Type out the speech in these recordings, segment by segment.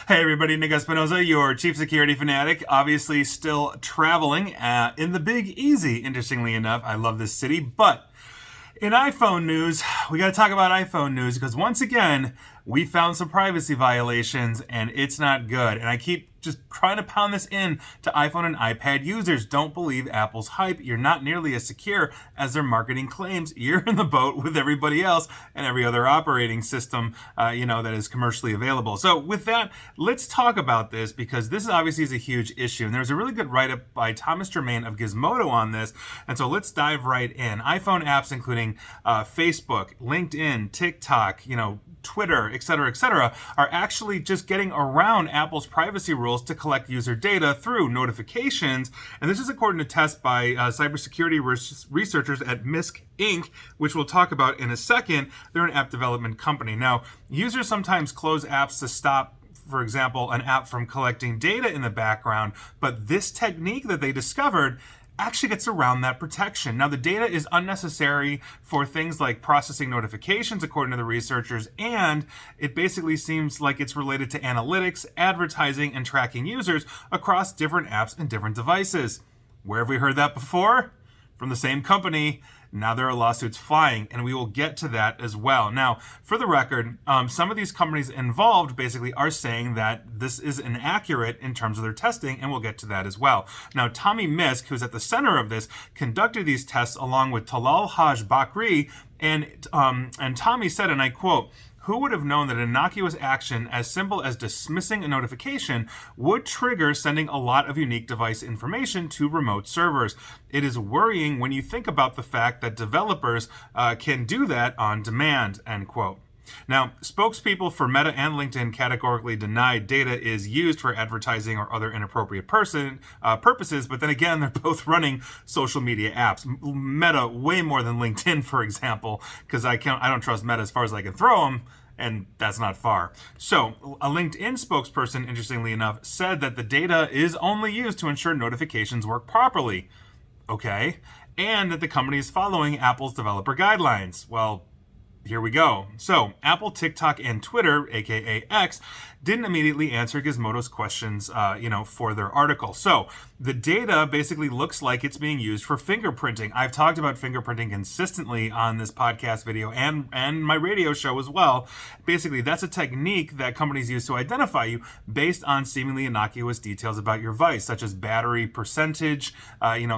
Hey everybody, Nick Espinoza, your chief security fanatic, obviously still traveling in the Big Easy, interestingly enough. I love this city, but in iPhone news, we got to talk about iPhone news because once again, we found some privacy violations and it's not good. And I keep just trying to pound this in to iPhone and iPad users. Don't believe Apple's hype. You're not nearly as secure as their marketing claims. You're in the boat with everybody else and every other operating system, that is commercially available. So with that, let's talk about this because this obviously is a huge issue. And there's a really good write-up by Thomas Germain of Gizmodo on this. And so let's dive right in. iPhone apps, including Facebook, LinkedIn, TikTok, Twitter, et cetera, are actually just getting around Apple's privacy rules to collect user data through notifications. And this is according to tests by cybersecurity researchers at MISC Inc., which we'll talk about in a second. They're an app development company. Now, users sometimes close apps to stop, for example, an app from collecting data in the background, but this technique that they discovered actually gets around that protection. Now, the data is unnecessary for things like processing notifications, according to the researchers, and it basically seems like it's related to analytics, advertising, and tracking users across different apps and different devices. Where have we heard that before? From the same company. Now there are lawsuits flying, and we will get to that as well. Now, for the record, some of these companies involved basically are saying that this is inaccurate in terms of their testing, and we'll get to that as well. Now, Tommy Misk, who's at the center of this, conducted these tests along with Talal Haj Bakri, and Tommy said, and I quote, "Who would have known that an innocuous action as simple as dismissing a notification would trigger sending a lot of unique device information to remote servers? It is worrying when you think about the fact that developers can do that on demand," end quote. Now, spokespeople for Meta and LinkedIn categorically denied data is used for advertising or other inappropriate purposes, but then again, they're both running social media apps. Meta way more than LinkedIn, for example, because I don't trust Meta as far as I can throw them, and that's not far. So, a LinkedIn spokesperson, interestingly enough, said that the data is only used to ensure notifications work properly. Okay, and that the company is following Apple's developer guidelines. Well, here we go. So, Apple, TikTok, and Twitter, aka X, didn't immediately answer Gizmodo's questions, for their article. So, the data basically looks like it's being used for fingerprinting. I've talked about fingerprinting consistently on this podcast video and my radio show as well. Basically, that's a technique that companies use to identify you based on seemingly innocuous details about your device, such as battery percentage,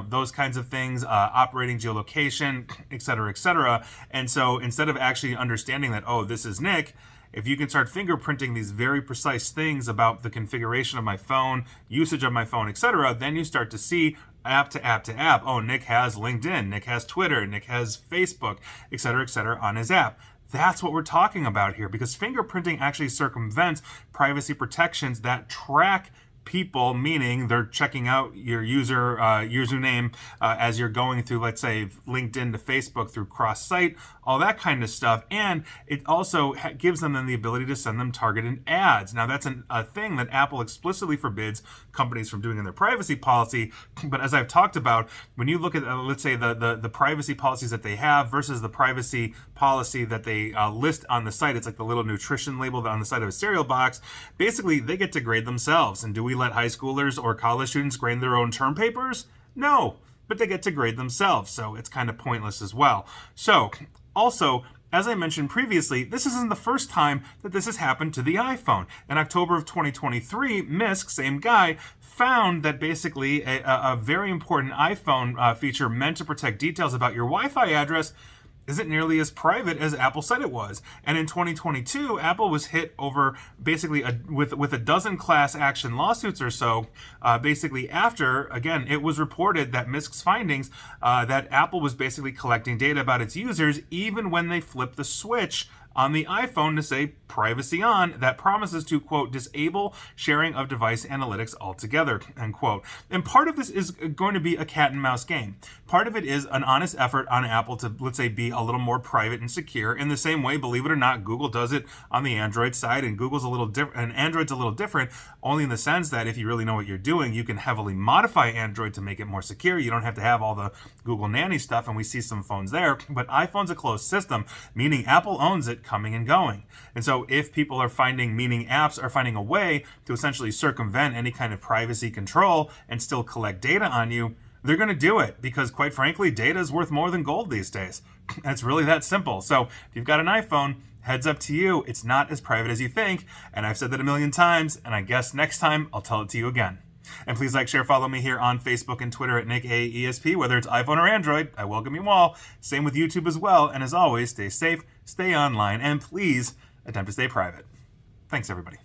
those kinds of things, operating geolocation, et cetera. And so, instead of actually understanding that, oh, this is Nick, if you can start fingerprinting these very precise things about the configuration of my phone, usage of my phone, etc., then you start to see app to app to app. Oh, Nick has LinkedIn, Nick has Twitter, Nick has Facebook, et cetera, on his app. That's what we're talking about here, because fingerprinting actually circumvents privacy protections that track people, meaning they're checking out your username as you're going through, let's say, LinkedIn to Facebook through cross-site, all that kind of stuff. And it also gives them then the ability to send them targeted ads. Now, that's a thing that Apple explicitly forbids companies from doing in their privacy policy. But as I've talked about, when you look at, let's say, the privacy policies that they have versus the privacy policy that they list on the site, it's like the little nutrition label on the side of a cereal box. Basically, they get to grade themselves. And do we let high schoolers or college students grade their own term papers? No, but they get to grade themselves, so it's kind of pointless as well. So, also, as I mentioned previously, this isn't the first time that this has happened to the iPhone. In October of 2023, Misk, same guy, found that basically a very important iPhone feature meant to protect details about your Wi-Fi address isn't nearly as private as Apple said it was. And in 2022, Apple was hit over basically with a dozen class action lawsuits or so, basically after, again, it was reported that Misk's findings that Apple was basically collecting data about its users even when they flipped the switch on the iPhone to say privacy on that promises to, quote, disable sharing of device analytics altogether, end quote. And part of this is going to be a cat and mouse game. Part of it is an honest effort on Apple to, let's say, be a little more private and secure in the same way, believe it or not, Google does it on the Android side, and Google's a little different, and Android's a little different, only in the sense that if you really know what you're doing, you can heavily modify Android to make it more secure. You don't have to have all the Google nanny stuff, and we see some phones there, but iPhone's a closed system, meaning Apple owns it coming and going. And so if people are finding, meaning apps are finding a way to essentially circumvent any kind of privacy control and still collect data on you, they're going to do it because, quite frankly, data is worth more than gold these days. It's really that simple. So if you've got an iPhone, heads up to you, it's not as private as you think. And I've said that a million times, and I guess next time I'll tell it to you again. And please like, share, follow me here on Facebook and Twitter at NickAESP, whether it's iPhone or Android. I welcome you all. Same with YouTube as well. And as always, stay safe, stay online, and please attempt to stay private. Thanks, everybody.